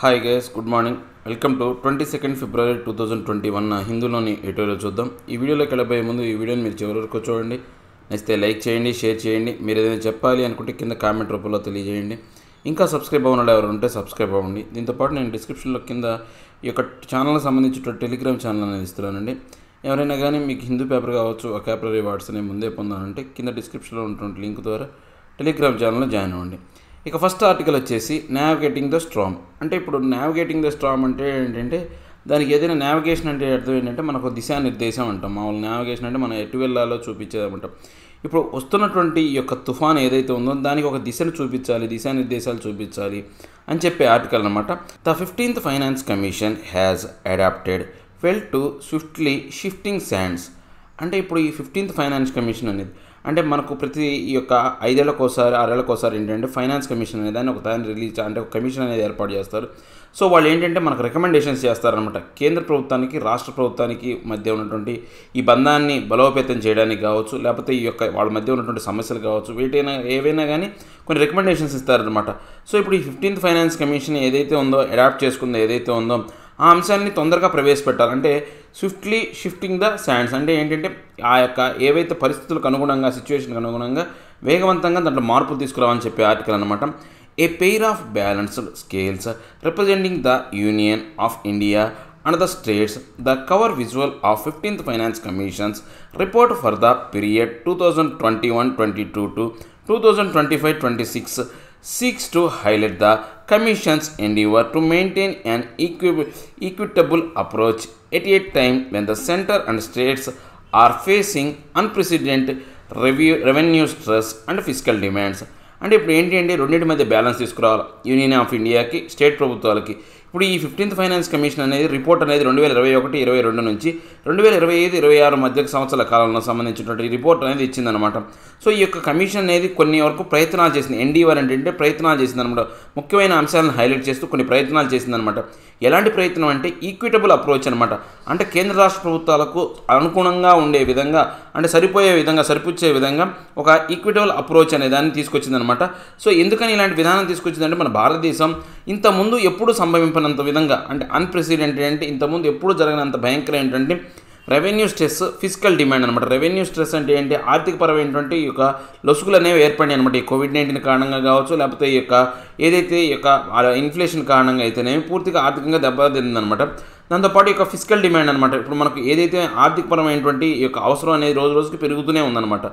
Hi guys, good morning. Welcome to 22nd February 2021 హిందూలోని ఎటోలో చూద్దాం. ఈ వీడియోలోకి వెళ్ళబోయే ముందు ఈ వీడియోని మీరు చివరి వరకు చూడండి. నచ్చితే లైక్ చేయండి, షేర్ చేయండి. మీరు ఏదైనా చెప్పాలి అనుకుంటే కింద కామెంట్ రూపంలో తెలియజేయండి. ఇంకా సబ్స్క్రైబ్ అవ్వడం ఎవరు ఉంటే సబ్స్క్రైబ్ అవ్వండి. దీంతోపాటు నేను డిస్క్రిప్షన్లో కింద ఈ యొక్క ఛానల్కి సంబంధించిన టెలిగ్రామ్ ఛానల్ అనేది ఇస్తున్నానండి. ఎవరైనా కానీ మీకు హిందూ పేపర్ కావచ్చు, ఆ పేపర్ రివార్డ్స్ అనేవి ముందే పొందాలంటే కింద డిస్క్రిప్షన్లో ఉన్నటువంటి లింక్ ద్వారా టెలిగ్రామ్ ఛానల్లో జాయిన్ అవ్వండి. ఇక ఫస్ట్ ఆర్టికల్ వచ్చేసి నావిగేటింగ్ ద స్ట్రామ్. అంటే ఇప్పుడు నావిగేటింగ్ ద స్ట్రామ్ అంటే ఏంటంటే దానికి ఏదైనా నావిగేషన్ అంటే అర్థం ఏంటంటే మనకు దిశానిర్దేశం అంటాం. మామూలు నావిగేషన్ అంటే మనం ఎటు వెళ్ళాలో చూపించేదమంటాం. ఇప్పుడు వస్తున్నటువంటి ఈ యొక్క తుఫాన్ ఏదైతే ఉందో దానికి ఒక దిశను చూపించాలి, దిశానిర్దేశాలు చూపించాలి అని చెప్పే ఆర్టికల్ అనమాట. The 15th finance commission has adapted well to swiftly shifting sands. అంటే ఇప్పుడు ఈ 15th ఫైనాన్స్ కమిషన్ అనేది అంటే మనకు ప్రతి ఈ యొక్క 5 ఏళ్ళకోసారి 6 ఏళ్ళకోసారి ఏంటంటే ఫైనాన్స్ కమిషన్ అనేది దాన్ని దాన్ని రిలీజ్ అంటే ఒక కమిషన్ అనేది ఏర్పాటు చేస్తారు. సో వాళ్ళు ఏంటంటే మనకు రికమెండేషన్స్ చేస్తారనమాట. కేంద్ర ప్రభుత్వానికి రాష్ట్ర ప్రభుత్వానికి మధ్య ఉన్నటువంటి ఈ బంధాన్ని బలోపేతం చేయడానికి కావచ్చు, లేకపోతే ఈ యొక్క వాళ్ళ మధ్య ఉన్నటువంటి సమస్యలు కావచ్చు, వీటైనా ఏవైనా కానీ కొన్ని రికమెండేషన్స్ ఇస్తారనమాట. సో ఇప్పుడు ఈ 15th ఫైనాన్స్ కమిషన్ ఏదైతే ఉందో, అడాప్ట్ చేసుకుందో ఏదైతే ఉందో ఆ అంశాన్ని తొందరగా ప్రవేశపెట్టాలంటే స్విఫ్ట్లీ షిఫ్టింగ్ ద శాండ్స్ అంటే ఏంటంటే ఆ యొక్క ఏవైతే పరిస్థితులకు అనుగుణంగా, సిచ్యువేషన్కి అనుగుణంగా వేగవంతంగా దాంట్లో మార్పులు తీసుకురావని చెప్పే ఆర్టికల్ అనమాట. A pair of balanced scales representing the union of India and the states the cover visual of 15th finance commission's report for the period 2021-22 to 2025-26 seeks to highlight the Commission's endeavour to maintain an equitable approach at a time when the centre and states are facing unprecedented revenue stress and fiscal demands. అంటే ఇప్పుడు ఏంటి అంటే రెండింటి మధ్య balance తీసుకురావాలి union of ఇండియాకి, state ప్రభుత్వాలకి. ఇప్పుడు ఈ 15th ఫైనాన్స్ కమిషన్ అనేది రిపోర్ట్ అనేది 2021-22 నుంచి 2025-26 మధ్య సంవత్సరాల కాలంలో సంబంధించినటువంటి రిపోర్ట్ అనేది ఇచ్చిందనమాట. సో ఈ యొక్క కమిషన్ అనేది కొన్ని వరకు ప్రయత్నాలు చేసింది. ఎన్డీఆర్ అంటే ప్రయత్నాలు చేసిందనమాట. ముఖ్యమైన అంశాలను హైలైట్ చేస్తూ కొన్ని ప్రయత్నాలు చేసిందనమాట. ఎలాంటి ప్రయత్నం అంటే ఈక్విటబుల్ అప్రోచ్ అనమాట. అంటే కేంద్ర రాష్ట్ర ప్రభుత్వాలకు అనుగుణంగా ఉండే విధంగా, అంటే సరిపోయే విధంగా, సరిపుచ్చే విధంగా ఒక ఈక్విటబుల్ అప్రోచ్ అనే దాన్ని తీసుకొచ్చిందనమాట. సో ఎందుకని ఇలాంటి విధానం తీసుకొచ్చిందంటే మన భారతదేశం ఇంతకుముందు ఎప్పుడు సంభవించినంత విధంగా, అంటే అన్ప్రెసిడెంటెడ్ అంటే ఇంతకుముందు ఎప్పుడు జరగనంత భయంకరం ఏంటంటే రెవెన్యూ స్ట్రెస్, ఫిజికల్ డిమాండ్ అనమాట. రెవెన్యూ స్ట్రెస్ అంటే ఏంటి, ఆర్థికపరమైనటువంటి ఈ యొక్క లొసుగులు అనేవి ఏర్పడినాయి అనమాట. ఈ కోవిడ్-19 కారణంగా కావచ్చు, లేకపోతే ఈ యొక్క ఏదైతే ఈ యొక్క ఇన్ఫ్లేషన్ కారణంగా అయితేనేమి పూర్తిగా ఆర్థికంగా దెబ్బతిందనమాట. దాంతోపాటు ఈ యొక్క ఫిజికల్ డిమాండ్ అనమాట. ఇప్పుడు మనకు ఏదైతే ఆర్థికపరమైనటువంటి ఈ యొక్క అవసరం అనేది రోజు రోజుకి పెరుగుతూనే ఉందన్నమాట.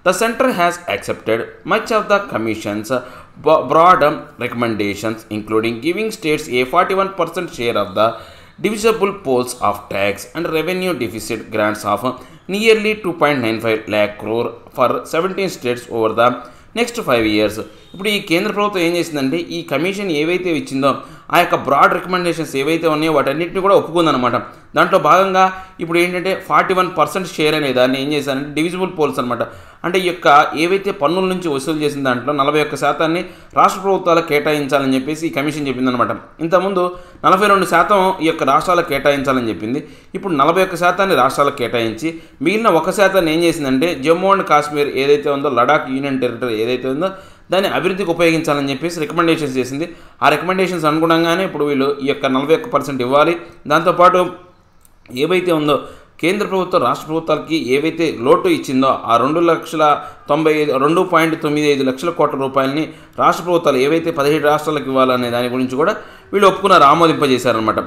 The centre has accepted much of the Commission's broad recommendations, including giving states a 41% share of the divisible pools of tax and revenue deficit grants of nearly 2.95 lakh crore for 17 states over the next 5 years. ఇప్పుడు ఈ కేంద్ర ప్రభుత్వం ఏం చేసిందంటే ఈ commission ఏవైతే ఇచ్చిందో ఆ యొక్క బ్రాడ్ రికమెండేషన్స్ ఏవైతే ఉన్నాయో వాటన్నిటిని కూడా ఒప్పుకుందనమాట. దాంట్లో భాగంగా ఇప్పుడు ఏంటంటే 41% షేర్ అనే దాన్ని ఏం చేశారంటే డివిజిబుల్ పోల్స్ అనమాట. అంటే ఈ యొక్క ఏవైతే పన్నుల నుంచి వసూలు చేసిన దాంట్లో 41% రాష్ట్ర ప్రభుత్వాలకు కేటాయించాలని చెప్పేసి ఈ కమిషన్ చెప్పిందనమాట. ఇంతకుముందు 42% ఈ యొక్క రాష్ట్రాలకు కేటాయించాలని చెప్పింది. ఇప్పుడు 41% రాష్ట్రాలకు కేటాయించి మిగిలిన 1% ఏం చేసిందంటే జమ్మూ అండ్ కాశ్మీర్ ఏదైతే ఉందో, లడాక్ యూనియన్ టెరిటరీ ఏదైతే ఉందో దాన్ని అభివృద్ధికి ఉపయోగించాలని చెప్పేసి రికమెండేషన్స్ చేసింది. ఆ రికమెండేషన్స్ అనుగుణంగానే ఇప్పుడు వీళ్ళు ఈ యొక్క 41% ఇవ్వాలి. దాంతోపాటు ఏవైతే ఉందో కేంద్ర ప్రభుత్వం రాష్ట్ర ప్రభుత్వాలకి ఏవైతే లోటు ఇచ్చిందో ఆ 2.95 లక్షల కోట్ల రూపాయలని రాష్ట్ర ప్రభుత్వాలు ఏవైతే 17 రాష్ట్రాలకు ఇవ్వాలనే దాని గురించి కూడా వీళ్ళు ఒప్పుకున్నారు, ఆమోదింపజేశారనమాట.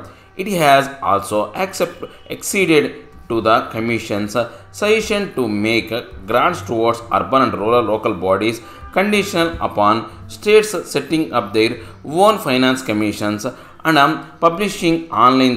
It has also exceeded to the Commission's suggestion to make grants towards urban and rural local bodies conditional upon states setting up their own finance commissions and publishing online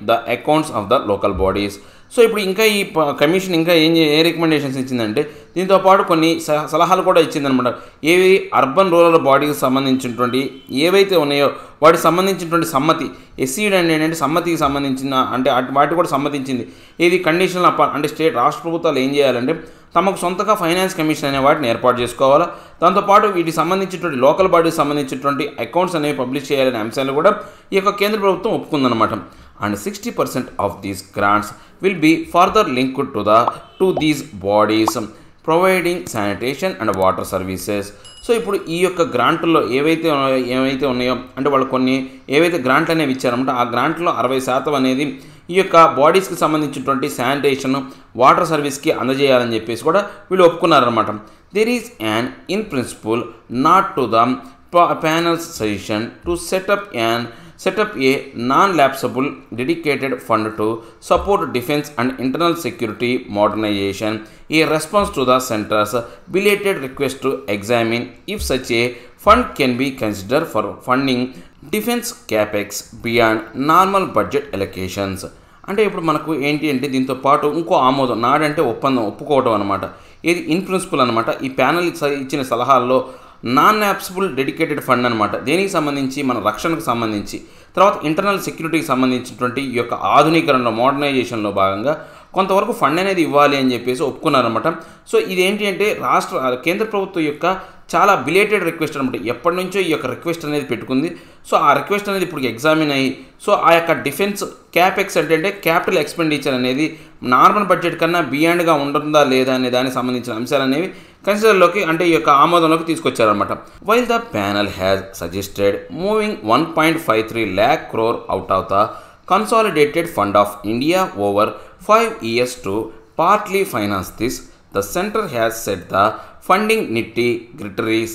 the accounts of the local bodies. So ఇప్పుడు ఇంకా ఈ commission ఇంకా ఏ recommendations ఇచ్చిందంటే దీంతో పాటు కొన్ని సలహాలు కూడా ఇచ్చిందనమాట. ఏవి అర్బన్ రూరల్ బాడీకి సంబంధించినటువంటి ఏవైతే ఉన్నాయో వాటికి సంబంధించినటువంటి సమ్మతి, ఎస్సీడ్ అంటే సమ్మతికి సంబంధించిన అంటే వాటి కూడా సమ్మతించింది. ఇది కండిషనల్ అంటే స్టేట్ రాష్ట్ర ప్రభుత్వాలు ఏం చేయాలంటే తమకు సొంతగా ఫైనాన్స్ కమిషన్ అనే వాటిని ఏర్పాటు చేసుకోవాలా. దాంతోపాటు వీటికి సంబంధించినటువంటి లోకల్ బాడీకి సంబంధించినటువంటి అకౌంట్స్ అనేవి పబ్లిష్ చేయాలనే అంశాలు కూడా ఈ యొక్క కేంద్ర ప్రభుత్వం ఒప్పుకుందనమాట. And 60% of these grants will be further linked to these bodies. Providing sanitation and water services. So ఇప్పుడు ఈ యొక్క గ్రాంట్ల్లో ఏవైతే ఉన్నాయో అంటే వాళ్ళు కొన్ని ఏవైతే గ్రాంట్లు అనేవి ఇచ్చారన్నమాట, ఆ గ్రాంట్లో 60% అనేది ఈ యొక్క బాడీస్కి సంబంధించినటువంటి శానిటేషన్ వాటర్ సర్వీస్కి అందజేయాలని చెప్పేసి కూడా వీళ్ళు ఒప్పుకున్నారన్నమాట. There is an in principle nod to the panel's suggestion to set up a non-lapsable dedicated fund to support defense and internal security modernization, a response to the center's belated request to examine if such a fund can be considered for funding defense capex beyond normal budget allocations. అంటే ఇప్పుడు మనకు ఏంటి అంటే దీంతో పాటు ఇంకో ఆమోదం, నాడంటే ఒప్పుకోవడం అనమాట. ఇది ఇన్ ప్రిన్సిపల్ అనమాట. ఈ ప్యానల్ ఇచ్చిన సలహాల్లో నాన్ యాప్సిబుల్ డెడికేటెడ్ ఫండ్ అనమాట. దేనికి సంబంధించి మన రక్షణకు సంబంధించి, తర్వాత ఇంటర్నల్ సెక్యూరిటీకి సంబంధించినటువంటి ఈ యొక్క ఆధునీకరణలో మోడర్నైజేషన్లో భాగంగా కొంతవరకు ఫండ్ అనేది ఇవ్వాలి అని చెప్పేసి ఒప్పుకున్నారనమాట. సో ఇదేంటి అంటే కేంద్ర ప్రభుత్వం యొక్క చాలా బిలేటెడ్ రిక్వెస్ట్ అనమాట. ఎప్పటి నుంచో ఈ యొక్క రిక్వెస్ట్ అనేది పెట్టుకుంది. సో ఆ రిక్వెస్ట్ అనేది ఇప్పుడు ఎగ్జామిన్ అయ్యి సో ఆ యొక్క డిఫెన్స్ క్యాపెక్స్ అంటే క్యాపిటల్ ఎక్స్పెండిచర్ అనేది నార్మల్ బడ్జెట్ కన్నా బియాండ్గా ఉంటుందా లేదా అనే దానికి సంబంధించిన అంశాలు అనేవి కన్సిడర్లోకి అంటే ఈ యొక్క ఆమోదంలోకి తీసుకొచ్చారనమాట. While the panel has suggested moving 1.53 lakh crore out of the consolidated fund of India over 5 years to partly finance this, the center has said the funding nitty-gritties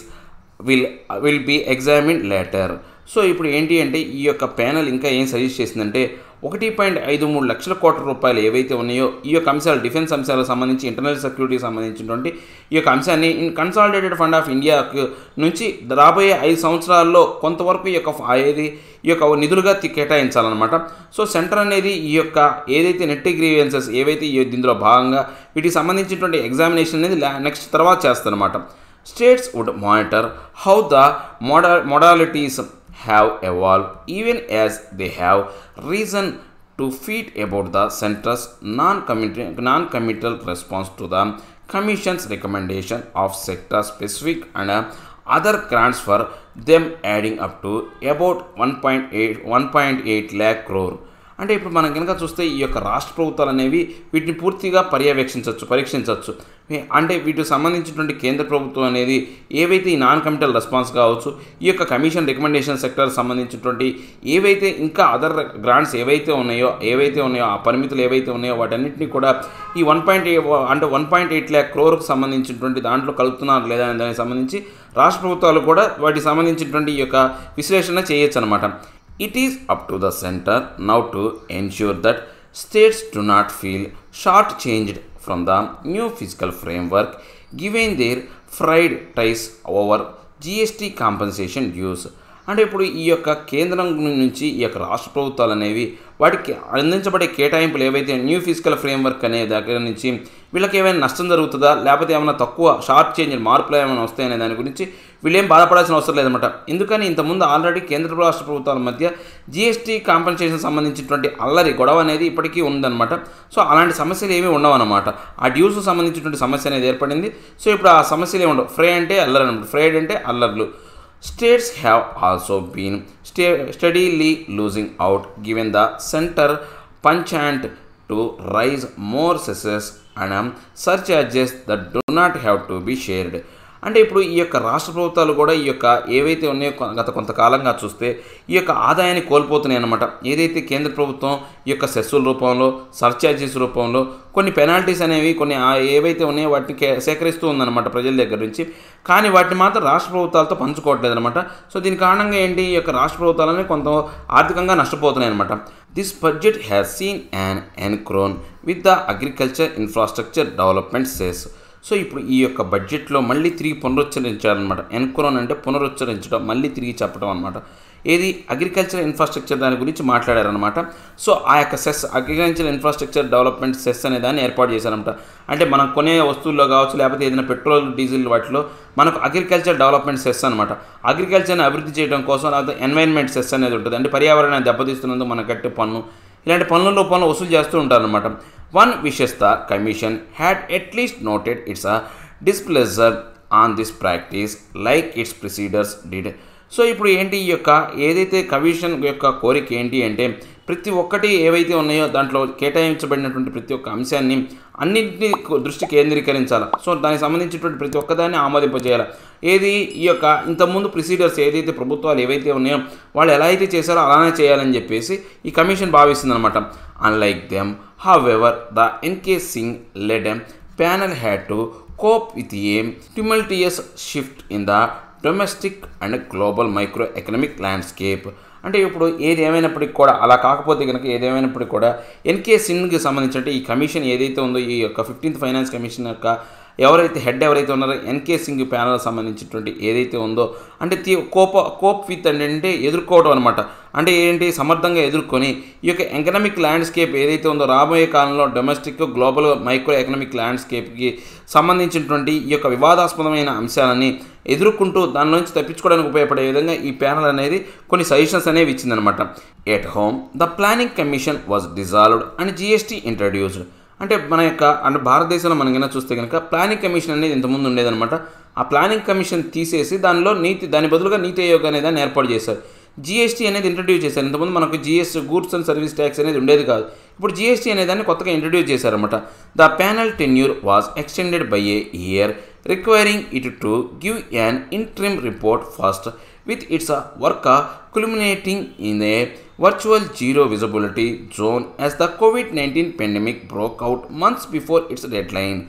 will be examined later. So ఇప్పుడు ఏంటి అంటే ఈ యొక్క panel ఇంకా ఏం suggest చేసిందంటే 1.53 లక్షల కోట్ల రూపాయలు ఏవైతే ఉన్నాయో ఈ యొక్క అంశాలు డిఫెన్స్ అంశాలకు సంబంధించి ఇంటర్నల్ సెక్యూరిటీకి సంబంధించినటువంటి ఈ యొక్క అంశాన్ని కన్సాలిడేటెడ్ ఫండ్ ఆఫ్ ఇండియాకు నుంచి రాబోయే 5 సంవత్సరాల్లో కొంతవరకు ఈ యొక్క నిధులుగా కేటాయించాలన్నమాట. సో సెంటర్ అనేది ఈ యొక్క ఏదైతే నెట్ గ్రీవెన్సెస్ ఏవైతే దీనిలో భాగంగా వీటికి సంబంధించినటువంటి ఎగ్జామినేషన్ అనేది నెక్స్ట్ తర్వాత చేస్తారన్నమాట. States would monitor how the modalities have evolved even as they have reason to fear about the center's non-committal response to the Commission's recommendation of sector-specific and other grants for them adding up to about 1.8 lakh crore. అంటే ఇప్పుడు మనం కనుక చూస్తే ఈ యొక్క రాష్ట్ర ప్రభుత్వాలు అనేవి వీటిని పూర్తిగా పరీక్షించవచ్చు. అంటే వీటికి సంబంధించినటువంటి కేంద్ర ప్రభుత్వం అనేది ఏవైతే ఈ నాన్ కమిటల్ రెస్పాన్స్ కావచ్చు, ఈ యొక్క కమిషన్ రికమెండేషన్ సెక్టర్ సంబంధించినటువంటి ఏవైతే ఇంకా అదర్ గ్రాంట్స్ ఏవైతే ఉన్నాయో ఆ పరిమితులు ఏవైతే ఉన్నాయో వాటన్నింటినీ కూడా ఈ 1.8 lakh క్రోర్కి సంబంధించినటువంటి దాంట్లో కలుపుతున్నారు లేదా అనే దానికి సంబంధించి రాష్ట్ర ప్రభుత్వాలు కూడా వాటికి సంబంధించినటువంటి ఈ యొక్క విశ్లేషణ చేయొచ్చు అనమాట. It is up to the center now to ensure that states do not feel short-changed from the new fiscal framework given their fried ties over GST compensation dues. అంటే ఇప్పుడు ఈ యొక్క కేంద్రం నుంచి ఈ యొక్క రాష్ట్ర ప్రభుత్వాలు అనేవి వాటికి అందించబడే కేటాయింపులు ఏవైతే న్యూ ఫిజికల్ ఫ్రేమ్వర్క్ అనే దగ్గర నుంచి వీళ్ళకి ఏమైనా నష్టం జరుగుతుందా లేకపోతే ఏమైనా తక్కువ షార్ప్ చేంజ్ మార్పులు ఏమైనా వస్తాయనే దాని గురించి వీళ్ళేం బాధపడాల్సిన అవసరం లేదన్నమాట. ఎందుకని ఇంతకుముందు ఆల్రెడీ కేంద్ర రాష్ట్ర ప్రభుత్వాల మధ్య జిఎస్టీ కాంపెన్సేషన్ సంబంధించినటువంటి గొడవ అనేది ఇప్పటికీ ఉందన్నమాట. సో అలాంటి సమస్యలు ఏమీ ఉండవన్నమాట. ఆ డ్యూస్ సంబంధించినటువంటి సమస్య అనేది ఏర్పడింది. సో ఇప్పుడు ఆ సమస్యలు ఏమి ఉండవు. ఫ్రైడ్ అంటే అల్లర్లు. States have also been steadily losing out given the center penchant to raise more cesses and surcharges that do not have to be shared. అంటే ఇప్పుడు ఈ యొక్క రాష్ట్ర ప్రభుత్వాలు కూడా ఈ యొక్క ఏవైతే ఉన్నాయో గత కొంతకాలంగా చూస్తే ఈ యొక్క ఆదాయాన్ని కోల్పోతున్నాయి అన్నమాట. ఏదైతే కేంద్ర ప్రభుత్వం ఈ యొక్క సెస్సుల రూపంలో సర్చార్జెస్ రూపంలో కొన్ని పెనాల్టీస్ అనేవి కొన్ని ఏవైతే ఉన్నాయో వాటిని సేకరిస్తూ ఉందన్నమాట ప్రజల దగ్గర నుంచి. కానీ వాటిని మాత్రం రాష్ట్ర ప్రభుత్వాలతో పంచుకోవట్లేదు అనమాట. సో దీని కారణంగా ఏంటి ఈ యొక్క రాష్ట్ర ప్రభుత్వాలనే కొంత ఆర్థికంగా నష్టపోతున్నాయి అనమాట. This budget has seen an encroach with the agriculture infrastructure development cess. So ఇప్పుడు ఈ యొక్క బడ్జెట్లో మళ్ళీ తిరిగి పునరుచ్చరించారనమాట. ఎన్క్రోన్ అంటే పునరుచ్చరించడం, మళ్ళీ తిరిగి చెప్పడం అనమాట. ఏది అగ్రికల్చర్ ఇన్ఫ్రాస్ట్రక్చర్ దాని గురించి మాట్లాడారనమాట. సో ఆ యొక్క cess agriculture infrastructure development cess అనే దాన్ని ఏర్పాటు చేశారనమాట. అంటే మనం కొనే వస్తువుల్లో కావచ్చు లేకపోతే ఏదైనా పెట్రోల్ డీజిల్ వాటిలో మనకు అగ్రికల్చర్ డెవలప్మెంట్ సెస్ అనమాట. అగ్రికల్చర్ని అభివృద్ధి చేయడం కోసం లేకపోతే ఎన్వైర్న్మెంట్ సెస్ అనేది ఉంటుంది. అంటే పర్యావరణాన్ని దెబ్బతీస్తున్నందుకు మన కట్టే పన్ను ఇలాంటి పన్నుల రూపంలో వసూలు చేస్తూ ఉంటారనమాట. One wishes the Commission had at least noted its displeasure on this practice like its predecessors did. So ఇప్పుడు ఏంటి ఈ యొక్క ఏదైతే కమిషన్ యొక్క కోరిక ఏంటి అంటే ప్రతి ఒక్కటి ఏవైతే ఉన్నాయో దాంట్లో కేటాయించబడినటువంటి ప్రతి ఒక్క అంశాన్ని అన్నింటినీ దృష్టి కేంద్రీకరించాలి. సో దానికి సంబంధించినటువంటి ప్రతి ఒక్కదాన్ని ఆమోదింపజేయాలి. ఏది ఈ యొక్క ఇంతకుముందు ప్రొసీడర్స్ ఏదైతే ప్రభుత్వాలు ఏవైతే ఉన్నాయో వాళ్ళు ఎలా అయితే చేశారో అలానే చేయాలని చెప్పేసి ఈ కమిషన్ భావిస్తుంది అనమాట. Unlike them however the N K Singh led panel had to cope with a tumultuous shift in the domestic and global micro economic landscape. అంటే ఇప్పుడు ఏది ఏమైనప్పటికీ కూడా అలా కాకపోతే కనుక ఏదేమైనప్పటికీ కూడా ఎన్కే సింగ్కి సంబంధించి ఈ కమిషన్ ఏదైతే ఉందో ఈ యొక్క 15th ఫైనాన్స్ కమిషన్ యొక్క హెడ్ ఎవరైతే ఉన్నారో ఎన్కే సింగ్ ప్యానల్ సంబంధించినటువంటి ఏదైతే ఉందో అంటే కోప్ విత్ అంటే ఎదుర్కోవడం అనమాట. అంటే ఏంటి సమర్థంగా ఎదుర్కొని ఈ యొక్క ఎకనామిక్ ల్యాండ్స్కేప్ ఏదైతే ఉందో రాబోయే కాలంలో డొమెస్టిక్ గ్లోబల్ మైక్రో ఎకనామిక్ ల్యాండ్స్కేప్కి సంబంధించినటువంటి ఈ యొక్క వివాదాస్పదమైన అంశాలని ఎదుర్కొంటూ దాని నుంచి తప్పించుకోవడానికి ఉపయోగపడే విధంగా ఈ ప్యానల్ అనేది కొన్ని సజెషన్స్ అనేవి ఇచ్చిందనమాట. At home the Planning Commission was dissolved and GST introduced. అంటే మన యొక్క అంటే భారతదేశంలో మనం కన్నా చూస్తే కనుక ప్లానింగ్ కమిషన్ అనేది ఇంతకుముందు ఉండేదన్నమాట. ఆ ప్లానింగ్ కమిషన్ తీసేసి దాని బదులుగా నీతి ఆయోగ్ అనే దాన్ని ఏర్పాటు చేశారు. జిఎస్టీ అనేది ఇంట్రడ్యూస్ చేశారు. ఇంతకుముందు మనకు గూడ్స్ అండ్ సర్వీస్ ట్యాక్స్ అనేది ఉండేది కాదు. ఇప్పుడు జిఎస్టీ అనే దాన్ని కొత్తగా ఇంట్రడ్యూస్ చేశారన్నమాట. The panel tenure was extended by A year requiring it to give an interim report first with its work culminating in a virtual zero visibility zone as the COVID-19 pandemic broke out months before its deadline.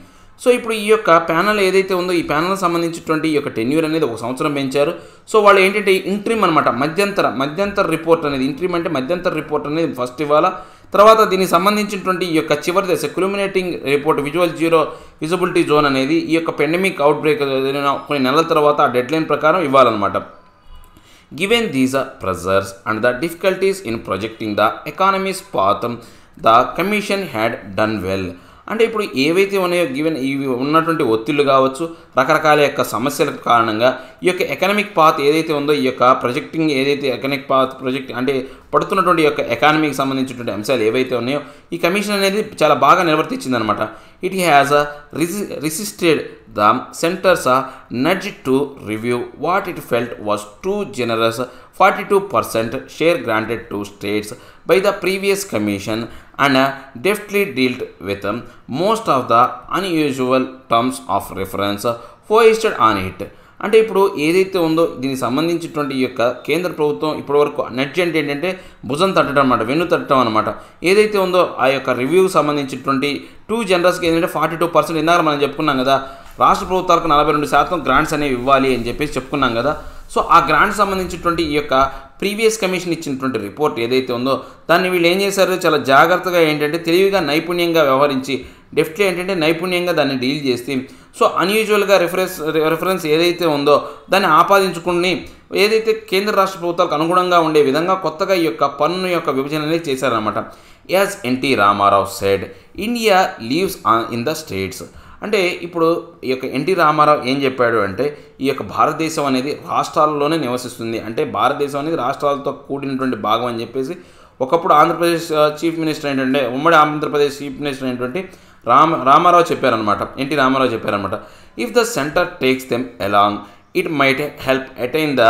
So ఇప్పుడు ఈ యొక్క panel ఏదైతే ఉందో ఈ panel సంబంధించినటువంటి ఈ యొక్క tenure అనేది 1 సంవత్సరం పెంచారు. సో వాళ్ళు ఏంటంటే ఇంట్రిమ్ అనమాట మధ్యంతర రిపోర్ట్ అనేది ఇంట్రిమ్ అంటే మధ్యంతర రిపోర్ట్ అనేది ఫస్ట్ ఇవ్వాలా. తర్వాత దీనికి సంబంధించినటువంటి ఈ యొక్క చివరి దశ క్యుములేటింగ్ రిపోర్ట్ జీరో విజిబిలిటీ జోన్ అనేది ఈ యొక్క పెండమిక్ అవుట్బ్రేక్ కొన్ని నెలల తర్వాత ఆ డెడ్లైన్ ప్రకారం ఇవ్వాలన్నమాట. Given these pressures and the difficulties in projecting the economy's path, the commission had done well. అంటే ఇప్పుడు ఏవైతే ఉన్నాయో ఇవి ఉన్నటువంటి ఒత్తిళ్లు కావచ్చు రకరకాల యొక్క సమస్యల కారణంగా ఈ యొక్క ఎకనామిక్ పాత్ ఏదైతే ఉందో ఈ యొక్క ప్రొజెక్టింగ్ ఏదైతే ఎకనామిక్ పాత్ ప్రొజెక్ట్ అంటే పడుతున్నటువంటి యొక్క ఎకానమీకి సంబంధించినటువంటి అంశాలు ఏవైతే ఉన్నాయో ఈ కమిషన్ అనేది చాలా బాగా నిర్వర్తించిందనమాట. It has resisted the center's nudge to review what it felt was too generous 42% share granted to states by the previous commission and deftly dealt with most of the unusual terms of reference foisted on it. అంటే ఇప్పుడు ఏదైతే ఉందో దీనికి సంబంధించినటువంటి ఈ యొక్క కేంద్ర ప్రభుత్వం ఇప్పటివరకు నడ్జ్ అంటే ఏంటంటే భుజం తట్టడం అనమాట, వెన్ను తట్టడం అనమాట. ఏదైతే ఉందో ఆ యొక్క రివ్యూకి సంబంధించినటువంటి 2 జనరల్స్కి ఏంటంటే 42% ఇందాక మనం చెప్పుకున్నాం కదా, రాష్ట్ర ప్రభుత్వాలకు 42% గ్రాంట్స్ అనేవి ఇవ్వాలి అని చెప్పేసి చెప్పుకున్నాం కదా. సో ఆ గ్రాంట్ సంబంధించినటువంటి ఈ యొక్క ప్రీవియస్ కమిషన్ ఇచ్చినటువంటి రిపోర్ట్ ఏదైతే ఉందో దాన్ని వీళ్ళు ఏం చేశారు, చాలా జాగ్రత్తగా ఏంటంటే తెలివిగా నైపుణ్యంగా వ్యవహరించి డెఫ్ట్లీ ఏంటంటే నైపుణ్యంగా దాన్ని డీల్ చేసి సో అన్యూజువల్గా రిఫరెన్స్ ఏదైతే ఉందో దాన్ని ఆపాదించుకుని ఏదైతే కేంద్ర రాష్ట్ర ప్రభుత్వాలకు అనుగుణంగా ఉండే విధంగా కొత్తగా ఈ యొక్క పన్ను యొక్క విభజన అనేది చేశారనమాట. As N T Rama Rao said, India lives in the states. అంటే ఇప్పుడు ఈ యొక్క ఎన్టీ రామారావు ఏం చెప్పాడు అంటే ఈ యొక్క భారతదేశం అనేది రాష్ట్రాల్లోనే నివసిస్తుంది, అంటే భారతదేశం అనేది రాష్ట్రాలతో కూడినటువంటి భాగం అని చెప్పేసి ఒకప్పుడు ఆంధ్రప్రదేశ్ చీఫ్ మినిస్టర్ ఏంటంటే ఉమ్మడి ఆంధ్రప్రదేశ్ చీఫ్ మినిస్టర్ అయినటువంటి రామారావు చెప్పారనమాట, ఎన్టీ రామారావు చెప్పారనమాట. If the centre takes them along it might help attain the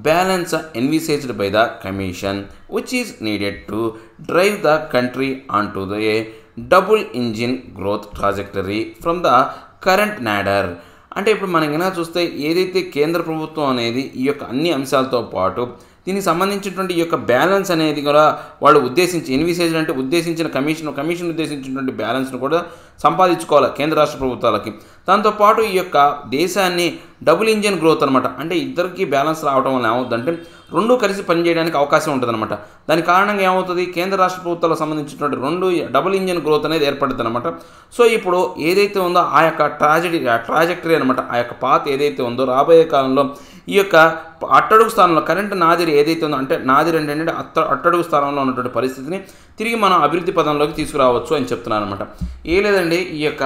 balance envisaged by the commission which is needed to drive the country onto the double engine growth trajectory from the current nadir. అంటే ఇప్పుడు మనం ఏమైనా చూస్తే ఏదైతే కేంద్ర ప్రభుత్వం అనేది ఈ యొక్క అన్ని అంశాలతో పాటు దీనికి సంబంధించినటువంటి ఈ యొక్క బ్యాలెన్స్ అనేది కూడా వాళ్ళు ఎన్విసేజ్ అంటే ఉద్దేశించిన కమిషన్ ఉద్దేశించినటువంటి బ్యాలెన్స్ను కూడా సంపాదించుకోవాలి కేంద్ర రాష్ట్ర ప్రభుత్వాలకి. దాంతోపాటు ఈ యొక్క దేశాన్ని డబుల్ ఇంజిన్ గ్రోత్ అనమాట, అంటే ఇద్దరికి బ్యాలెన్స్ రావడం వల్ల ఏమవుతుందంటే రెండు కలిసి పనిచేయడానికి అవకాశం ఉంటుందన్నమాట. దాని కారణంగా ఏమవుతుంది, కేంద్ర రాష్ట్ర ప్రభుత్వాలకు సంబంధించినటువంటి 2 డబుల్ ఇంజిన్ గ్రోత్ అనేది ఏర్పడుతుంది అనమాట. సో ఇప్పుడు ఏదైతే ఉందో ఆ యొక్క ట్రాజెక్టరీ అనమాట, ఆ యొక్క పాత్ ఏదైతే ఉందో రాబోయే కాలంలో ఈ యొక్క అట్టడుగు స్థానంలో కరెంట్ నాదిరి ఏదైతే ఉందో అంటే నాదిరి అంటే అట్టడుగు స్థానంలో ఉన్నటువంటి పరిస్థితిని తిరిగి మనం అభివృద్ధి పదంలోకి తీసుకురావచ్చు అని చెప్తున్నాను అనమాట. ఏ లేదండి ఈ యొక్క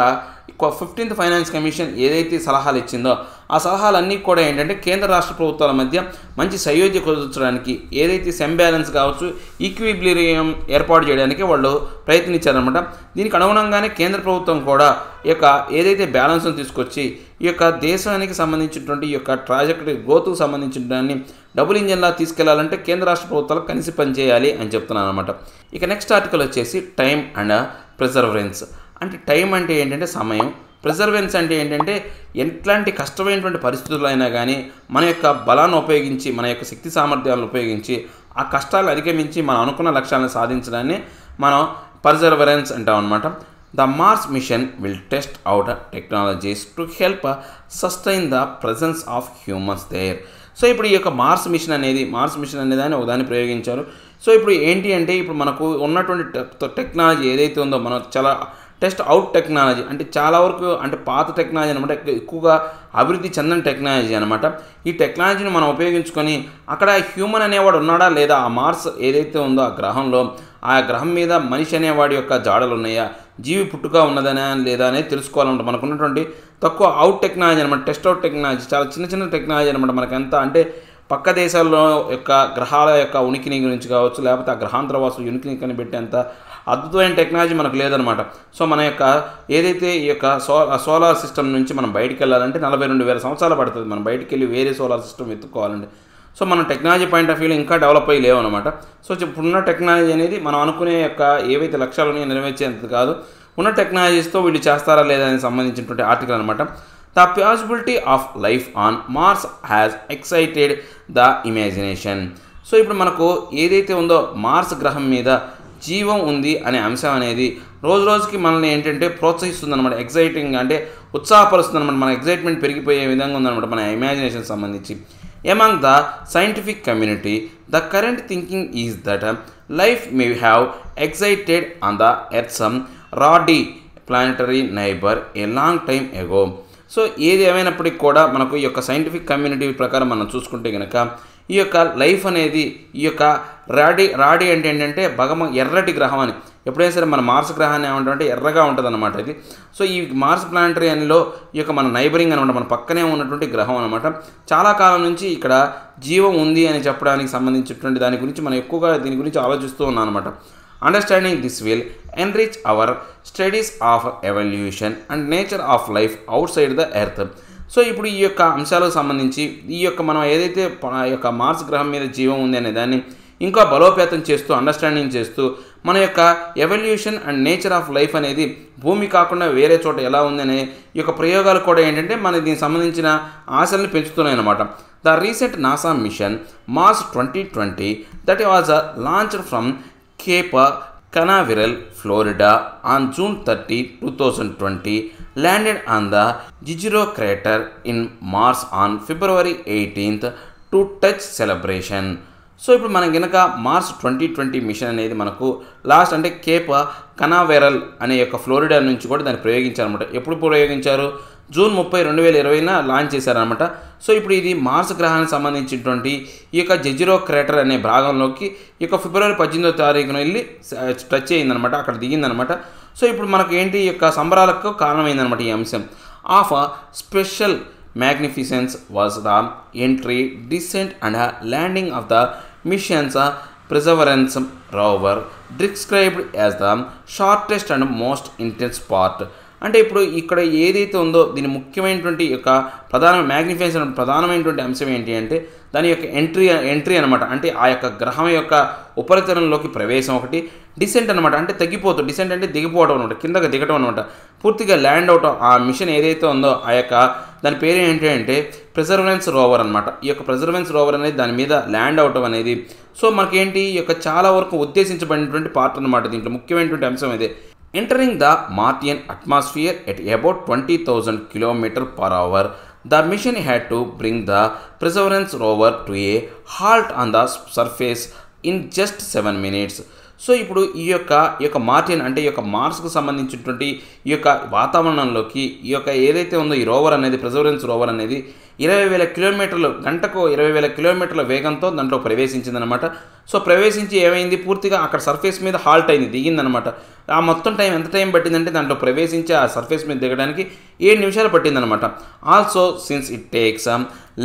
15th ఫైనాన్స్ కమిషన్ ఏదైతే సలహాలు ఇచ్చిందో ఆ సలహాలన్నీ కూడా ఏంటంటే కేంద్ర రాష్ట్ర ప్రభుత్వాల మధ్య మంచి సయోధ్య కుదర్చడానికి ఏదైతే సెంబ్యాలెన్స్ కావచ్చు ఈక్విలిబ్రియం ఏర్పాటు చేయడానికి వాళ్ళు ప్రయత్నించారనమాట. దీనికి అనుగుణంగానే కేంద్ర ప్రభుత్వం కూడా ఈ యొక్క ఏదైతే బ్యాలెన్స్ను తీసుకొచ్చి ఈ యొక్క దేశానికి సంబంధించినటువంటి ఈ యొక్క ట్రాజెక్టరీ గ్రోత్కు సంబంధించిన దాన్ని డబుల్ ఇంజన్లా తీసుకెళ్లాలంటే కేంద్ర రాష్ట్ర ప్రభుత్వాలు కలిసి పనిచేయాలి అని చెప్తున్నాను అనమాట. ఇక నెక్స్ట్ ఆర్టికల్ వచ్చేసి టైం అండ్ ప్రిజర్వెన్స్. అంటే టైం అంటే ఏంటంటే సమయం, ప్రిజర్వెన్స్ అంటే ఏంటంటే ఎట్లాంటి కష్టమైనటువంటి పరిస్థితులు అయినా కానీ మన యొక్క బలాన్ని ఉపయోగించి మన యొక్క శక్తి సామర్థ్యాలను ఉపయోగించి ఆ కష్టాలను అధిగమించి మనం అనుకున్న లక్ష్యాలను సాధించడాన్ని మనం పర్జర్వరెన్స్ అంటాం అనమాట. The Mars mission will test out technologies to help sustain the presence of humans there. So ఇప్పుడు ఈ యొక్క మార్స్ మిషన్ అనే దాన్ని ఒకదాన్ని ప్రయోగించారు. సో ఇప్పుడు ఏంటి అంటే ఇప్పుడు మనకు ఉన్నటువంటి టెక్నాలజీ ఏదైతే ఉందో మనం చాలా టెస్ట్ అవుట్ టెక్నాలజీ అంటే చాలా వరకు అంటే పాత టెక్నాలజీ అనమాట, ఎక్కువగా అభివృద్ధి చెందని టెక్నాలజీ అనమాట. ఈ టెక్నాలజీని మనం ఉపయోగించుకొని అక్కడ హ్యూమన్ అనేవాడు ఉన్నాడా లేదా, ఆ మార్స్ ఏదైతే ఉందో ఆ గ్రహంలో ఆ గ్రహం మీద మనిషి అనేవాడి యొక్క జాడలు ఉన్నాయా, జీవి పుట్టుక ఉన్నదనా లేదా అనేది తెలుసుకోవాలంటే మనకు ఉన్నటువంటి తక్కువ అవుట్ టెక్నాలజీ అనమాట, టెస్ట్ అవుట్ టెక్నాలజీ, చాలా చిన్న టెక్నాలజీ అనమాట. మనకెంత అంటే పక్క దేశాల్లో యొక్క గ్రహాల యొక్క ఉనికిని గురించి కావచ్చు లేకపోతే ఆ గ్రహాంతర వాసులు ఉనికిని కనిపెట్టేంత అద్భుతమైన టెక్నాలజీ మనకు లేదనమాట. సో మన యొక్క ఏదైతే ఈ యొక్క సోలార్ సిస్టమ్ నుంచి మనం బయటికి వెళ్ళాలంటే 42,000 సంవత్సరాలు పడుతుంది. మనం బయటికి వెళ్ళి వేరే సోలార్ సిస్టమ్ వెతుక్కోవాలంటే. సో మనం టెక్నాలజీ పాయింట్ ఆఫ్ వ్యూలో ఇంకా డెవలప్ అయ్యి లేవన్నమాట. సో ఇప్పుడున్న టెక్నాలజీ అనేది మనం అనుకునే యొక్క ఏవైతే లక్ష్యాలు ఉన్నాయో నెరవేర్చేంత కాదు, ఉన్న టెక్నాలజీస్తో వీళ్ళు చేస్తారా లేదా అని సంబంధించినటువంటి ఆర్టికల్ అనమాట. The possibility of life on Mars has excited the imagination. So ఇప్పుడు మనకు ఏదైతే ఉందో మార్స్ గ్రహం మీద జీవం ఉంది అనే అంశం అనేది రోజు రోజుకి మనల్ని ఏంటంటే ప్రోత్సహిస్తుంది అనమాట, ఎగ్జైటింగ్ అంటే ఉత్సాహపరుస్తుంది అనమాట. మన ఎగ్జైట్మెంట్ పెరిగిపోయే విధంగా ఉందన్నమాట మన ఇమాజినేషన్ సంబంధించి. Among the scientific community the current thinking is that life may have excited on the earth some రాడీ planetary neighbour a long time ago. So ఏది ఏమైనప్పటికీ కూడా మనకు ఈ యొక్క సైంటిఫిక్ కమ్యూనిటీ ప్రకారం మనం చూసుకుంటే కనుక ఈ యొక్క లైఫ్ అనేది ఈ యొక్క రాడి అంటే ఏంటంటే ఎర్రటి గ్రహం అని. ఎప్పుడైనా సరే మన మార్స్ గ్రహాన్ని ఏమంటే ఎర్రగా ఉంటుంది అనమాట ఇది. సో ఈ మార్స్ ప్లానటరీ అనిలో ఈ యొక్క మన నైబరింగ్ అనమాట, మన పక్కనే ఉన్నటువంటి గ్రహం అనమాట. చాలా కాలం నుంచి ఇక్కడ జీవం ఉంది అని చెప్పడానికి సంబంధించినటువంటి దాని గురించి మనం ఎక్కువగా దీని గురించి ఆలోచిస్తూ ఉన్నాం అనమాట. Understanding this will enrich our studies of evolution and nature of life outside the earth. So ఇప్పుడు ఈ యొక్క అంశాలకు సంబంధించి ఈ యొక్క మనం ఏదైతే ఈ యొక్క మార్స్ గ్రహం మీద జీవం ఉంది అనే దాన్ని ఇంకా బలోపేతం చేస్తూ అండర్స్టాండింగ్ చేస్తూ మన యొక్క evolution and nature of life అనేది భూమి కాకుండా వేరే చోట ఎలా ఉందనే ఈ యొక్క ప్రయోగాలు కూడా ఏంటంటే మన దీనికి సంబంధించిన ఆశల్ని పెంచుతున్నాయి అన్నమాట. The recent NASA mission Mars 2020 that was launched from Cape Canaveral, Florida on June 30, 2020 landed on the Jezero crater in Mars on February 18th to touch celebration. So ఇప్పుడు మనం కనుక మార్స్ 2020 మిషన్ అనేది మనకు లాస్ట్ అంటే Cape కనావెరల్ అనే యొక్క Florida నుంచి కూడా దాన్ని ప్రయోగించారనమాట. ఎప్పుడు ప్రయోగించారు? జూన్ 30, 2020న లాంచ్ చేశారనమాట. సో ఇప్పుడు ఇది మార్స్ గ్రహానికి సంబంధించినటువంటి ఈ యొక్క జెజిరో క్రేటర్ అనే భాగంలోకి ఈ యొక్క ఫిబ్రవరి 18వ తారీఖున వెళ్ళి టచ్ అయ్యిందనమాట, అక్కడ దిగిందనమాట. సో ఇప్పుడు మనకు ఏంటి ఈ యొక్క సంబరాలకు కారణమైందనమాట ఈ అంశం. Of special magnificence was the entry, descent and landing of the mission's Perseverance rover, described as the shortest and most intense part. అంటే ఇప్పుడు ఇక్కడ ఏదైతే ఉందో దీని ముఖ్యమైనటువంటి యొక్క ప్రధానమైనటువంటి అంశం ఏంటి అంటే దాని యొక్క ఎంట్రీ అనమాట. అంటే ఆ యొక్క గ్రహం యొక్క ఉపరితలంలోకి ప్రవేశం ఒకటి, డిసెంట్ అనమాట అంటే డిసెంట్ అంటే దిగిపోవడం అనమాట, కిందకి దిగటం అనమాట, పూర్తిగా ల్యాండ్ అవటం. ఆ మిషన్ ఏదైతే ఉందో ఆ యొక్క దాని పేరు ఏంటి అంటే ప్రెజర్వెన్స్ రోవర్ అనమాట. ఈ యొక్క ప్రెజర్వెన్స్ రోవర్ అనేది దాని మీద ల్యాండ్ అవటం అనేది సో మనకేంటి ఈ యొక్క చాలా వరకు ఉద్దేశించబడినటువంటి పార్ట్ అనమాట. దీంట్లో ముఖ్యమైనటువంటి అంశం ఇదే. Entering the Martian atmosphere at about 20,000 km/h, the mission had to bring the Perseverance rover to a halt on the surface in just 7 minutes. So ఇప్పుడు ఈ యొక్క మార్టియన్ అంటే ఈ యొక్క మార్స్కు సంబంధించినటువంటి ఈ యొక్క వాతావరణంలోకి ఈ యొక్క ఏదైతే ఉందో ఈ రోవర్ అనేది ప్రెజర్వెన్స్ రోవర్ అనేది 20,000 కిలోమీటర్లు గంటకు 20,000 కిలోమీటర్ల వేగంతో దాంట్లో ప్రవేశించిందనమాట. సో ప్రవేశించి ఏమైంది, పూర్తిగా అక్కడ సర్ఫేస్ మీద హాల్ట్ అయింది, దిగిందనమాట. ఆ మొత్తం టైం ఎంత టైం పట్టిందంటే దాంట్లో ప్రవేశించి ఆ సర్ఫేస్ మీద దిగడానికి 7 నిమిషాలు పట్టిందనమాట. Also since it takes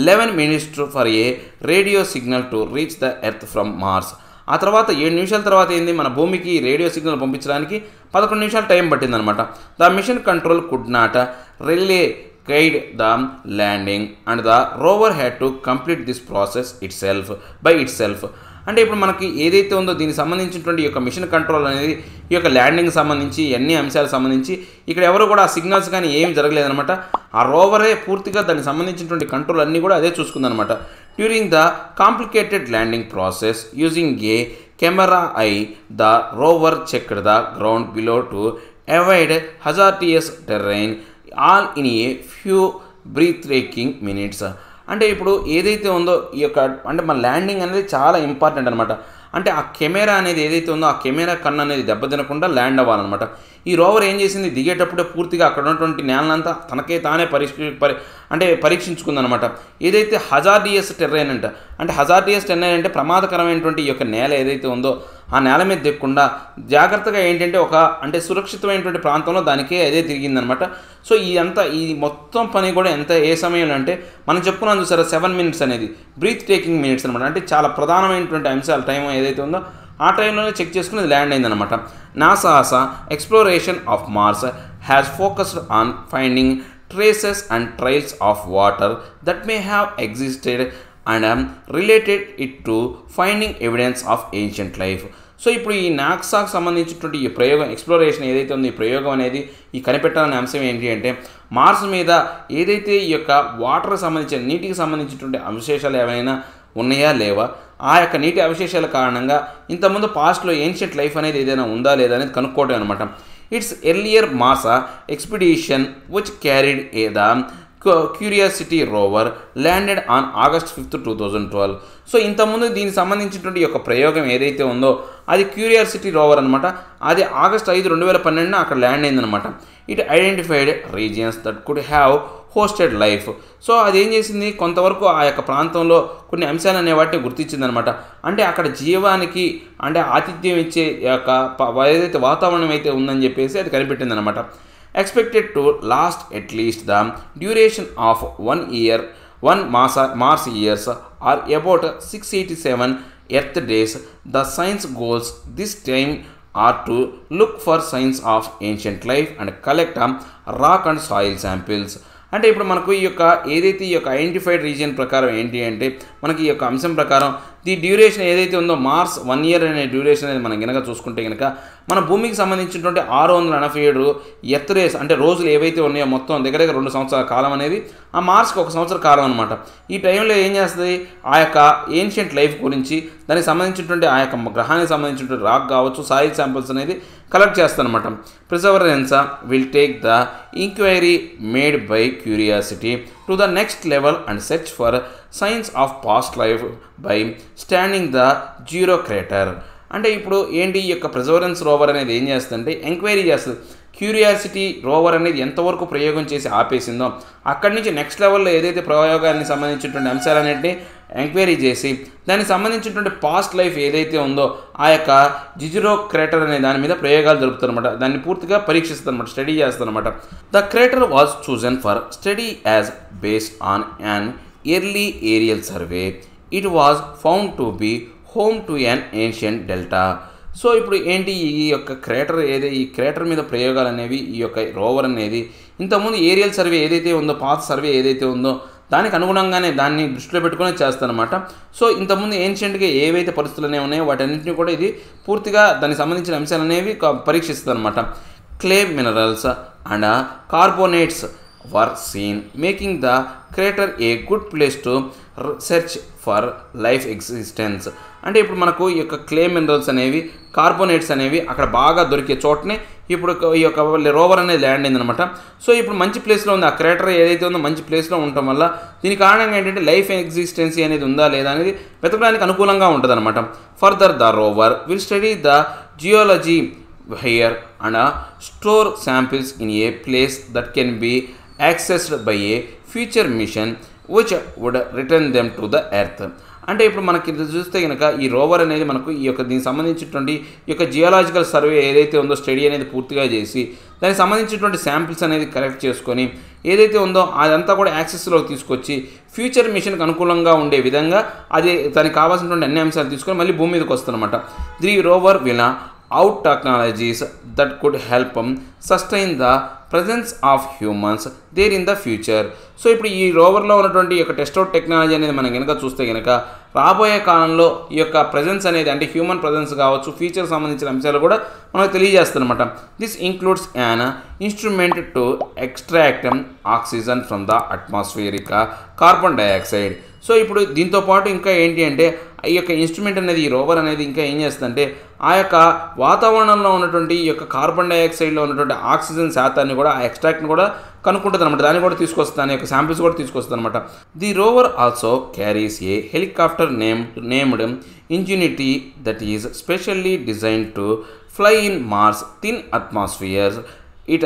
11 minutes for a radio signal to reach the Earth from Mars. ఆ తర్వాత 7 నిమిషాల తర్వాత ఏంది, మన భూమికి రేడియో సిగ్నల్ పంపించడానికి 11 నిమిషాలు టైం పట్టిందనమాట. The mission control could not relay guide the landing and the rover had to complete this process by itself. అంటే ఇప్పుడు మనకి ఏదైతే ఉందో దీనికి సంబంధించినటువంటి ఈ యొక్క మిషన్ కంట్రోల్ అనేది ఈ యొక్క ల్యాండింగ్ సంబంధించి అన్ని అంశాలకు సంబంధించి ఇక్కడ ఎవరు కూడా ఆ సిగ్నల్స్ కానీ ఏం జరగలేదనమాట. ఆ రోవరే పూర్తిగా దానికి సంబంధించినటువంటి కంట్రోల్ అన్నీ కూడా అదే చూసుకుందనమాట. During the complicated landing process using a camera eye the rover checked the ground below to avoid hazardous terrain all in a few breathtaking minutes. అంటే ఇప్పుడు ఏదైతే ఉందో ఈ యొక్క అంటే మన ల్యాండింగ్ అనేది చాలా ఇంపార్టెంట్ అనమాట. అంటే ఆ కెమెరా అనేది ఏదైతే ఉందో ఆ కెమెరా కన్ను అనేది దెబ్బతినకుండా ల్యాండ్ అవ్వాలన్నమాట. ఈ రోవర్ ఏం చేసింది, దిగేటప్పుడే పూర్తిగా అక్కడ ఉన్నటువంటి నేలనంతా తనకే తానే పరీక్షించుకుందనమాట. ఏదైతే హజార్డియస్ టెర్రైన్ అంటే హజార్డియస్ టెర్రైన్ అంటే ప్రమాదకరమైనటువంటి ఈ యొక్క నేల ఏదైతే ఉందో ఆ నేల మీద దిగకుండా జాగ్రత్తగా ఏంటంటే ఒక అంటే సురక్షితమైనటువంటి ప్రాంతంలో దానికే అదే తిరిగిందనమాట. సో ఈ మొత్తం పని కూడా ఏ సమయంలో అంటే మనం చెప్పుకున్నాం చూసారా 7 minutes అనేది బ్రీత్-టేకింగ్ మినిట్స్ అనమాట. అంటే చాలా ప్రధానమైనటువంటి అంశాల టైం ఏదైతే ఉందో ఆ టైంలోనే చెక్ చేసుకుని ల్యాండ్ అయిందనమాట. NASA's exploration of Mars has focused on finding traces and trails of water that may have existed and related it to finding evidence of ancient life. So ఇప్పుడు ఈ నాసాకు సంబంధించినటువంటి ఈ ప్రయోగం ఎక్స్ప్లోరేషన్ ఏదైతే ఉందో ఈ ప్రయోగం అనేది ఈ కనిపెట్టాలనే అంశం ఏంటి అంటే మార్స్ మీద ఏదైతే ఈ యొక్క వాటర్కి సంబంధించిన నీటికి సంబంధించినటువంటి అవశేషాలు ఏమైనా ఉన్నాయా లేవా, ఆ యొక్క నీటి అవశేషాల కారణంగా ఇంతకుముందు పాస్ట్లో ఏన్షియంట్ లైఫ్ అనేది ఏదైనా ఉందా లేదా అనేది కనుక్కోవడం అనమాట. It's earlier NASA expedition which carried the Curiosity rover landed on August 5, 2012. So ఇంతకుముందు దీనికి సంబంధించినటువంటి యొక్క ప్రయోగం ఏదైతే ఉందో అది క్యూరియాసిటీ రోవర్ అనమాట. అది August 5, 2012 అక్కడ ల్యాండ్ అయిందనమాట. It identified regions that could have hosted life. So అది ఏం చేసింది, కొంతవరకు ఆ యొక్క ప్రాంతంలో కొన్ని అంశాలు అనే వాటిని గుర్తించిందనమాట. అంటే అక్కడ జీవానికి అంటే ఆతిథ్యం ఇచ్చే యొక్క ఏదైతే వాతావరణం అయితే ఉందని చెప్పేసి అది కనిపెట్టిందనమాట. expected to last at least the duration of 1 year, 1 Mars years or about 687 Earth days. The science goals this time are to look for signs of ancient life and collect rock and soil samples. అంటే ఇప్పుడు మనకు ఈ యొక్క ఏదైతే ఈ యొక్క identified region ప్రకారం ఏంటి అంటే మనకి ఈ యొక్క అంశం ప్రకారం ది డ్యూరేషన్ ఏదైతే ఉందో మార్స్ 1 year అనే డ్యూరేషన్ అనేది మనం కనుక చూసుకుంటే కనుక మన భూమికి సంబంధించినటువంటి 687 ఎర్త్ డేస్ అంటే రోజులు ఏవైతే ఉన్నాయో మొత్తం దగ్గర 2 సంవత్సరాల కాలం అనేది ఆ మార్స్కి 1 సంవత్సర కాలం అనమాట. ఈ టైంలో ఏం చేస్తుంది, ఆ యొక్క ఏన్షియంట్ లైఫ్ గురించి దానికి సంబంధించినటువంటి ఆ యొక్క గ్రహానికి సంబంధించినటువంటి రాక్ కావచ్చు సాయిల్ శాంపిల్స్ అనేది కలెక్ట్ చేస్తానమాట. Perseverance will take the inquiry made by Curiosity to the next level and search for signs of past life by standing the Jezero crater. అంటే ఇప్పుడు ఏంటి ఈ యొక్క ప్రిజర్వరెన్స్ రోవర్ అనేది ఏం చేస్తుందంటే ఎంక్వైరీ చేస్తుంది. క్యూరియాసిటీ రోవర్ అనేది ఎంతవరకు ప్రయోగం చేసి ఆపేసిందో అక్కడి నుంచి నెక్స్ట్ లెవెల్లో ఏదైతే ప్రయోగానికి సంబంధించినటువంటి అంశాలన్నింటినీ ఎంక్వైరీ చేసి దానికి సంబంధించినటువంటి పాస్ట్ లైఫ్ ఏదైతే ఉందో ఆ యొక్క జిజిరో క్రేటర్ అనే దాని మీద ప్రయోగాలు జరుపుతారనమాట. దాన్ని పూర్తిగా పరీక్షిస్తారనమాట, స్టడీ చేస్తారనమాట. The crater was chosen for study as based on an early aerial survey. It was found to be home to an ancient delta. So ఇప్పుడు ఏంటి ఈ యొక్క క్రేటర్ ఈ క్రేటర్ మీద ప్రయోగాలు అనేవి ఈ యొక్క రోవర్ అనేది ఇంతకుముందు ఏరియల్ సర్వే ఏదైతే ఉందో పాత సర్వే ఏదైతే ఉందో దానికి అనుగుణంగానే దాన్ని దృష్టిలో పెట్టుకునే చేస్తానమాట. సో ఇంతకుముందు ఏన్షియంట్గా ఏవైతే పరిస్థితులు అనేవి ఉన్నాయో వాటన్నింటినీ కూడా ఇది పూర్తిగా దానికి సంబంధించిన అంశాలు అనేవి పరీక్షిస్తుంది అనమాట. Clay minerals and carbonates were seen, making the crater a good place to search for life existence. అంటే ఇప్పుడు మనకు ఈ యొక్క క్లే మినరల్స్ అనేవి కార్బోనేట్స్ అనేవి అక్కడ బాగా దొరికే చోటనే ఇప్పుడు ఈ యొక్క రోవర్ అనేది ల్యాండ్ అయిందనమాట. సో ఇప్పుడు మంచి ప్లేస్లో ఉంది, ఆ క్రేటర్ ఏదైతే ఉందో మంచి ప్లేస్లో ఉండటం వల్ల దీని కారణంగా ఏంటంటే లైఫ్ ఎగ్జిస్టెన్సీ అనేది ఉందా లేదా అనేది వెతకడానికి అనుకూలంగా ఉంటుంది అనమాట. Further the rover will study the geology here and store samples in a place that can be accessed by a future mission which would return them to the earth. అంటే ఇప్పుడు మనకి చూస్తే కనుక ఈ రోవర్ అనేది మనకు ఈ యొక్క దీనికి సంబంధించినటువంటి ఈ యొక్క జియోలాజికల్ సర్వే ఏదైతే ఉందో స్టడీ అనేది పూర్తిగా చేసి దానికి సంబంధించినటువంటి శాంపిల్స్ అనేది కలెక్ట్ చేసుకొని ఏదైతే ఉందో అదంతా కూడా యాక్సెస్లోకి తీసుకొచ్చి ఫ్యూచర్ మిషన్కి అనుకూలంగా ఉండే విధంగా అది దానికి కావాల్సినటువంటి అన్ని అంశాలు తీసుకొని మళ్ళీ భూమి మీదకి వస్తుందన్నమాట. The rover will out technologies that could help sustain the presence of humans there in the future. So ఇప్పుడు ఈ రోవర్లో ఉన్నటువంటి ఈ యొక్క టెస్ట్ అవుట్ టెక్నాలజీ అనేది మనం కనుక చూస్తే కనుక రాబోయే కాలంలో ఈ యొక్క ప్రజెన్స్ అనేది అంటే హ్యూమన్ ప్రజెన్స్ కావచ్చు ఫ్యూచర్ సంబంధించిన అంశాలు కూడా మనకు తెలియజేస్తుందన్నమాట. This includes an instrument to extract oxygen from the atmospheric carbon dioxide. So ఇప్పుడు దీంతో పాటు ఇంకా ఏంటి అంటే ఈ యొక్క ఇన్స్ట్రుమెంట్ అనేది ఈ రోవర్ అనేది ఇంకా ఏం చేస్తుందంటే ఆ యొక్క వాతావరణంలో ఉన్నటువంటి ఈ యొక్క కార్బన్ డైఆక్సైడ్లో ఉన్నటువంటి ఆక్సిజన్ శాతాన్ని కూడా ఆ ఎక్స్ట్రాక్ట్ని కూడా కనుక్కుంటుంది అనమాట. దాన్ని కూడా తీసుకొస్తుంది, దాని యొక్క శాంపిల్స్ కూడా తీసుకొస్తుంది అనమాట. The rover also carries a helicopter named Ingenuity that is specially design to fly in Mars thin atmospheres. It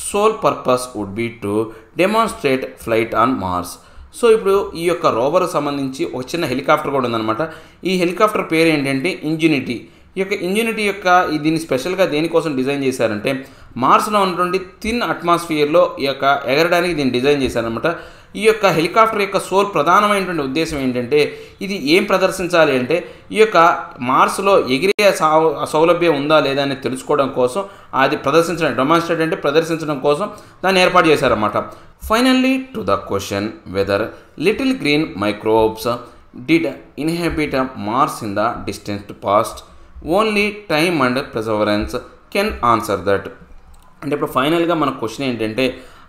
sole purpose would be to demonstrate flight on Mars. So ఇప్పుడు ఈ యొక్క రోవర్ సంబంధించి ఒక చిన్న helicopter కూడా ఉందన్నమాట. ఈ helicopter పేరు ఏంటంటే ఇంజునిటీ. ఈ యొక్క ఇంజునిటీ యొక్క దీన్ని స్పెషల్గా దేనికోసం డిజైన్ చేశారంటే మార్స్లో ఉన్నటువంటి థిన్ అట్మాస్ఫియర్లో ఈ యొక్క ఎగరడానికి దీన్ని డిజైన్ చేశారనమాట. ఈ యొక్క హెలికాప్టర్ యొక్క సోల్ ప్రధానమైనటువంటి ఉద్దేశం ఏంటంటే ఇది ఏం ప్రదర్శించాలి అంటే ఈ యొక్క మార్స్లో ఎగిరే సౌలభ్యం ఉందా లేదా అని తెలుసుకోవడం కోసం అది ప్రదర్శించడం డెమాన్స్ట్రేట్ అంటే ప్రదర్శించడం కోసం దాన్ని ఏర్పాటు చేశారన్నమాట. Finally to the question whether little green microbes did inhabit Mars in the distant past, only time and Perseverance can answer that. అంటే ఇప్పుడు ఫైనల్గా మన క్వశ్చన్ ఏంటంటే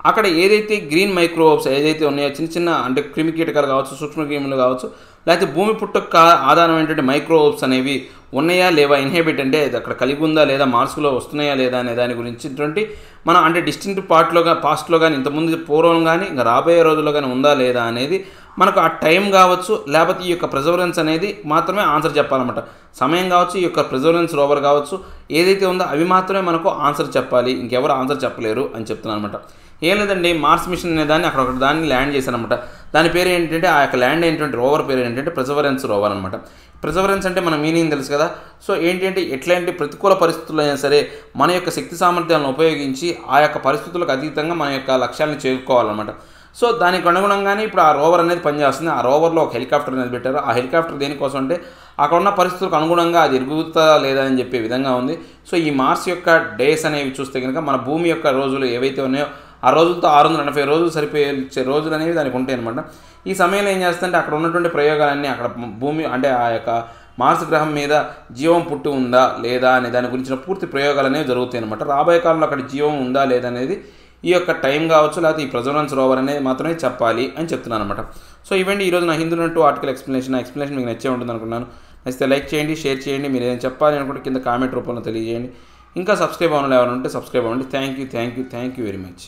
అక్కడ ఏదైతే గ్రీన్ మైక్రోబ్స్ ఏదైతే ఉన్నాయో చిన్న చిన్న అంటే క్రిమికీటకాలు కావచ్చు సూక్ష్మక్రిములు కావచ్చు లేకపోతే భూమి పుట్టుక ఆధారమైనటువంటి మైక్రోబ్స్ అనేవి ఉన్నాయా లేవా, ఇన్హెబిట్ అంటే అక్కడ కలిగి ఉందా లేదా మార్స్లో వస్తున్నాయా లేదా అనే దాని గురించినటువంటి మనం అంటే డిస్టింక్ట్ పాస్ట్లో కానీ ఇంతకుముందు పూర్వం కానీ ఇంకా రాబోయే రోజుల్లో కానీ ఉందా లేదా అనేది మనకు ఆ టైం కావచ్చు లేకపోతే ఈ యొక్క ప్రిజర్వెన్స్ అనేది మాత్రమే ఆన్సర్ చెప్పాలన్నమాట. సమయం కావచ్చు ఈ యొక్క ప్రిజర్వెన్స్ రోవర్ కావచ్చు ఏదైతే ఉందో అవి మాత్రమే మనకు ఆన్సర్ చెప్పాలి, ఇంకెవరు ఆన్సర్ చెప్పలేరు అని చెప్తున్నాను అనమాట. ఏం లేదండి మార్స్ మిషన్ అనే దాన్ని అక్కడ ఒక దాన్ని ల్యాండ్ చేశారనమాట. దాని పేరు ఏంటంటే ఆ యొక్క ల్యాండ్ ఏంటంటే రోవర్ పేరు ఏంటంటే ప్రిజర్వెన్స్ రోవర్ అనమాట. ప్రిజర్వెన్స్ అంటే మన మీనింగ్ తెలుసు కదా. సో ఏంటంటే ఎట్లాంటి ప్రతికూల పరిస్థితుల్లో అయినా సరే మన యొక్క శక్తి సామర్థ్యాలను ఉపయోగించి ఆ యొక్క పరిస్థితులకు అతీతంగా మన యొక్క లక్ష్యాలను చేరుకోవాలన్నమాట. సో దానికి అనుగుణంగానే ఇప్పుడు ఆ రోవర్ అనేది పనిచేస్తుంది. ఆ రోవర్లో ఒక హెలికాప్టర్ అనేది పెట్టారు. ఆ హెలికాప్టర్ దేనికోసం అంటే అక్కడ ఉన్న పరిస్థితులకు అనుగుణంగా అది ఎరుగుతుందా లేదా అని చెప్పే విధంగా ఉంది. సో ఈ మార్స్ యొక్క డేస్ అనేవి చూస్తే కనుక మన భూమి యొక్క రోజులు ఏవైతే ఉన్నాయో ఆ రోజులతో 680 రోజులు సరిపోయే రోజులు అనేవి దానికి ఉంటాయి అనమాట. ఈ సమయంలో ఏం చేస్తుంటే అక్కడ ఉన్నటువంటి ప్రయోగాలన్నీ అక్కడ భూమి అంటే ఆ యొక్క మార్స్ గ్రహం మీద జీవం పుట్టి ఉందా లేదా అనే దాని గురించిన పూర్తి ప్రయోగాలు అనేవి జరుగుతాయి అనమాట. రాబోయే కాలంలో అక్కడ జీవం ఉందా లేదా అనేది ఈ యొక్క టైం కావచ్చు లేకపోతే ఈ ప్రిజర్వెన్స్ రోవర్ అనేది మాత్రమే చెప్పాలి అని చెప్తున్నాను అనమాట. సో ఇవండి ఈరోజు నా హిందూ నట్టు ఆర్టికల్ ఎక్స్ప్లెనేషన్ మీకు నచ్చే ఉంటుంది అనుకున్నాను. నచ్చితే లైక్ చేయండి, షేర్ చేయండి, మీరు ఏదైనా చెప్పాలి అనుకుంటే కింద కామెంట్ రూపంలో తెలియజేయండి. ఇంకా సబ్స్క్రైబ్ అవ్వడం ఎవరైనా ఉంటే సబ్స్క్రైబ్ అవ్వండి. Thank you very much.